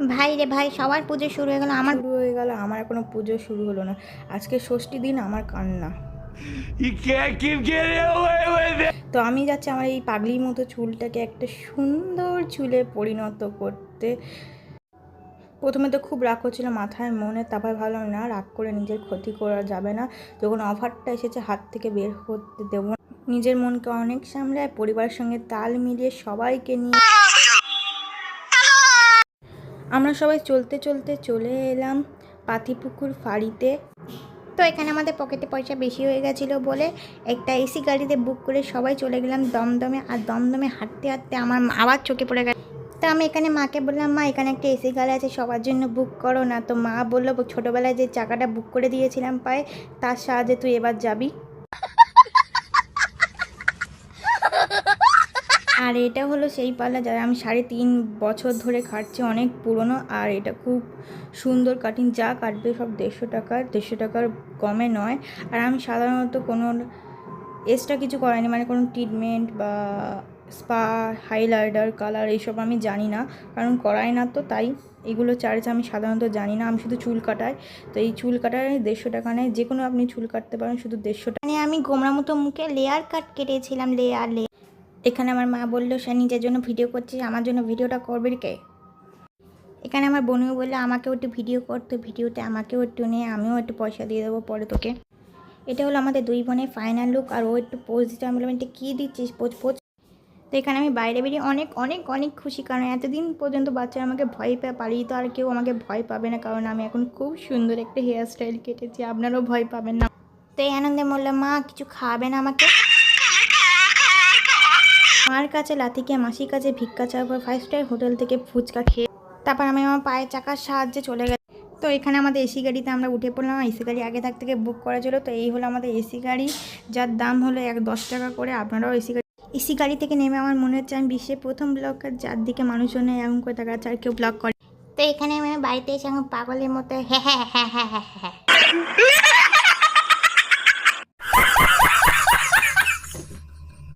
ভাই রে ভাই, সবার পুজো শুরু হয়ে গেল, আমার শুরু হয়ে গেল, আমার এখনো পুজো শুরু হলো না। আজকে ষষ্ঠী দিন, আমার কান্না। তো আমি যাচ্ছি আমার এই পাগলির মতো চুলটাকে একটা সুন্দর চুলে পরিণত করতে। প্রথমে তো খুব রাগ হচ্ছিল মাথায় মনে, তারপর ভাবলাম না, রাগ করে নিজের ক্ষতি করা যাবে না। যখন অফারটা এসেছে হাত থেকে বের করতে দেবো না। নিজের মনকে অনেক সামলায়, পরিবারের সঙ্গে তাল মিলিয়ে সবাইকে নিয়ে আমরা সবাই চলতে চলতে চলে এলাম পাতিপুকুর ফাঁড়িতে। তো এখানে আমাদের পকেটে পয়সা বেশি হয়ে গেছিলো বলে একটা এসি গাড়িতে বুক করে সবাই চলে গেলাম দমদমে। আর দমদমে হাঁটতে হাঁটতে আমার আবার চোখে পড়ে গেল। তো আমি এখানে মাকে বললাম, মা এখানে একটা এসি গাড়ি আছে, সবার জন্য বুক করো না। তো মা বললো, ছোটোবেলায় যে চাকাটা বুক করে দিয়েছিলাম পায়ে, তার সাহায্যে তুই এবার যাবি। আর এটা হলো সেই পাল্লা যারা আমি 3.5 বছর ধরে খাটছি, অনেক পুরনো। আর এটা খুব সুন্দর কাটিং, যা কাটবে সব 150 টাকার কমে নয়। আর আমি সাধারণত কোনো এক্সট্রা কিছু করাইনি, মানে কোনো ট্রিটমেন্ট বা স্পা, হাইলাইটার, কালার এইসব আমি জানি না, কারণ করাই না। তো তাই এগুলো চার্জ আমি সাধারণত জানি না, আমি শুধু চুল কাটাই। তো এই চুল কাটার 150 টাকা নেয়, যে কোনো আপনি চুল কাটতে পারেন, শুধু 150 টাকা। মানে আমি গোমরা মতো মুখে লেয়ার কাট কেটেছিলাম, লেয়ার। এখানে আমার মা বললো, সে নিজের জন্য ভিডিও করছিস, আমার জন্য ভিডিওটা করবে কে? এখানে আমার বোনও বললো আমাকেও একটু ভিডিও করতে, ভিডিওতে আমাকেও একটু নিয়ে, আমিও একটু পয়সা দিয়ে দেবো পরে তোকে। এটা হলো আমাদের দুই বোনের ফাইনাল লুক। আর ও একটু পোজ দিতে, আমি বললাম, এটা কী দিচ্ছিস পোজ পোজ। তো এখানে আমি বাইরে বেরিয়ে অনেক অনেক অনেক খুশি, কারণ এতদিন পর্যন্ত বাচ্চারা আমাকে ভয় পেয়ে পালিয়ে, তো আর কেউ আমাকে ভয় পাবে না, কারণ আমি এখন খুব সুন্দর একটা হেয়ার স্টাইল কেটেছি, আপনারাও ভয় পাবেন না। তো এই আনন্দে বললাম, মা কিছু খাওয়াবেন আমাকে। মার কাছে লাথিকে, মাসির কাছে ভিক্ষা চাওয়ার, 5 স্টার হোটেল থেকে ফুচকা খেয়ে তারপর আমি আমার পায়ের চাকার সাহায্যে চলে গেলাম। তো এখানে আমাদের এসি গাড়িতে আমরা উঠে পড়লাম। এসি গাড়ি আগে থাক থেকে বুক করা ছিল। তো এই হলো আমাদের এসি গাড়ি, যার দাম হলো 10 টাকা করে। আপনারাও এসি গাড়ি থেকে নেমে আমার মনে হচ্ছে আমি বিশ্বের প্রথম ব্লগার, যার দিকে মানুষজন এরকম করে তাকা আর কেউ ব্লগ করে। তো এখানে আমি বাড়িতে এসে আমি পাগলের মতো হ্যাঁ হ্যাঁ হ্যাঁ হ্যাঁ হ্যাঁ হ্যাঁ